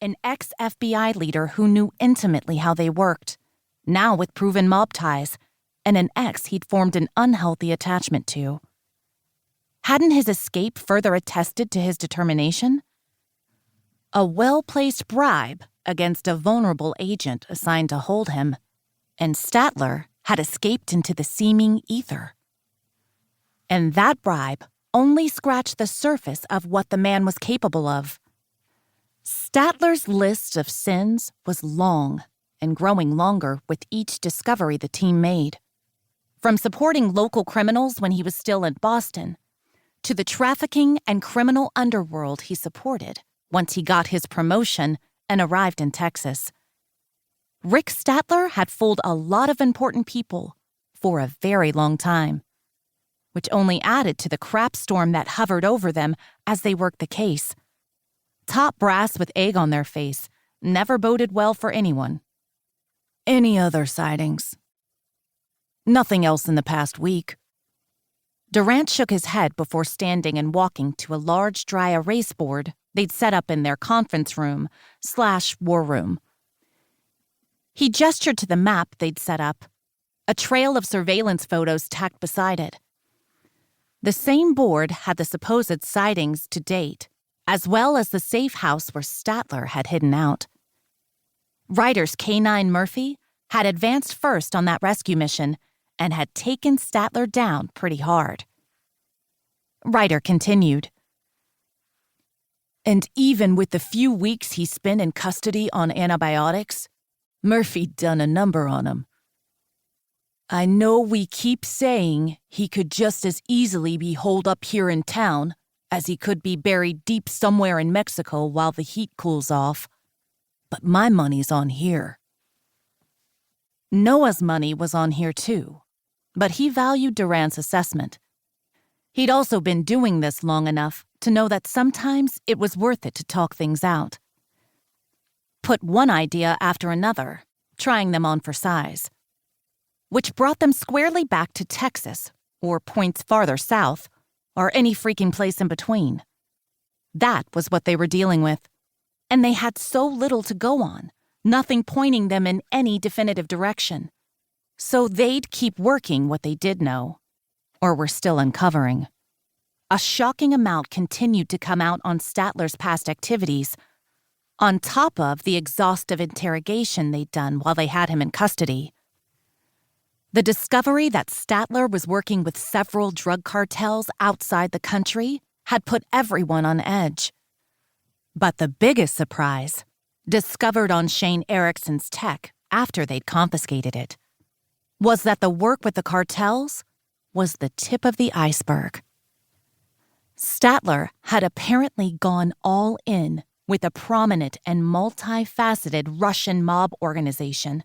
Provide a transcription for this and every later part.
an ex-FBI leader who knew intimately how they worked, now with proven mob ties, and an ex he'd formed an unhealthy attachment to. Hadn't his escape further attested to his determination? A well-placed bribe against a vulnerable agent assigned to hold him, and Statler had escaped into the seeming ether. And that bribe only scratched the surface of what the man was capable of. Statler's list of sins was long and growing longer with each discovery the team made. From supporting local criminals when he was still in Boston, to the trafficking and criminal underworld he supported once he got his promotion and arrived in Texas. Rick Statler had fooled a lot of important people for a very long time, which only added to the crap storm that hovered over them as they worked the case. Top brass with egg on their face never boded well for anyone. Any other sightings? Nothing else in the past week. Durant shook his head before standing and walking to a large dry erase board they'd set up in their conference room/war room. He gestured to the map they'd set up, a trail of surveillance photos tacked beside it. The same board had the supposed sightings to date, as well as the safe house where Statler had hidden out. Writers K9 Murphy had advanced first on that rescue mission and had taken Statler down pretty hard. Ryder continued. And even with the few weeks he spent in custody on antibiotics, Murphy'd done a number on him. I know we keep saying he could just as easily be holed up here in town as he could be buried deep somewhere in Mexico while the heat cools off, but my money's on here. Noah's money was on here too, but he valued Durant's assessment. He'd also been doing this long enough to know that sometimes it was worth it to talk things out. Put one idea after another, trying them on for size. Which brought them squarely back to Texas, or points farther south, or any freaking place in between. That was what they were dealing with, and they had so little to go on, nothing pointing them in any definitive direction. So they'd keep working what they did know, or were still uncovering. A shocking amount continued to come out on Statler's past activities, on top of the exhaustive interrogation they'd done while they had him in custody. The discovery that Statler was working with several drug cartels outside the country had put everyone on edge. But the biggest surprise, discovered on Shane Erickson's tech after they'd confiscated it, was that the work with the cartels was the tip of the iceberg. Statler had apparently gone all in with a prominent and multifaceted Russian mob organization,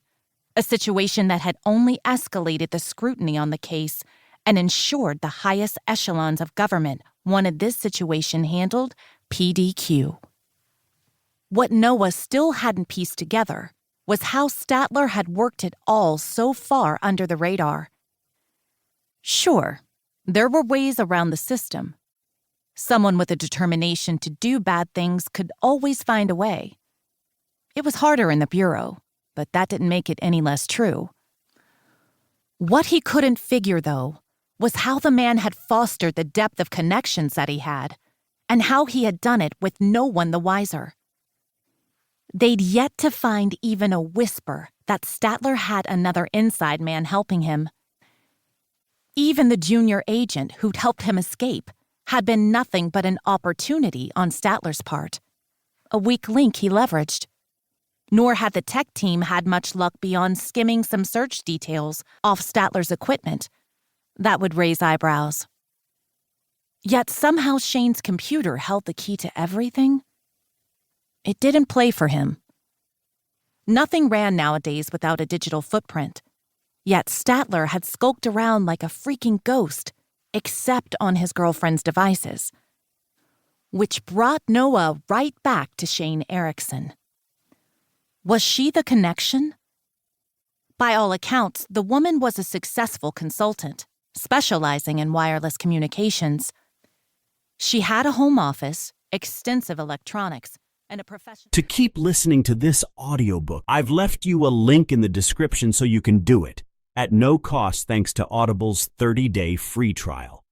a situation that had only escalated the scrutiny on the case and ensured the highest echelons of government wanted this situation handled PDQ. What Noah still hadn't pieced together was how Statler had worked it all so far under the radar. Sure, there were ways around the system. Someone with a determination to do bad things could always find a way. It was harder in the Bureau, but that didn't make it any less true. What he couldn't figure, though, was how the man had fostered the depth of connections that he had, and how he had done it with no one the wiser. They'd yet to find even a whisper that Statler had another inside man helping him. Even the junior agent who'd helped him escape had been nothing but an opportunity on Statler's part, a weak link he leveraged. Nor had the tech team had much luck beyond skimming some search details off Statler's equipment. That would raise eyebrows. Yet somehow Shane's computer held the key to everything. It didn't play for him. Nothing ran nowadays without a digital footprint. Yet Statler had skulked around like a freaking ghost, except on his girlfriend's devices. Which brought Noah right back to Shane Erickson. Was she the connection? By all accounts, the woman was a successful consultant, specializing in wireless communications. She had a home office, extensive electronics, and a professional. To keep listening to this audiobook, I've left you a link in the description so you can do it, at no cost thanks to Audible's 30-day free trial.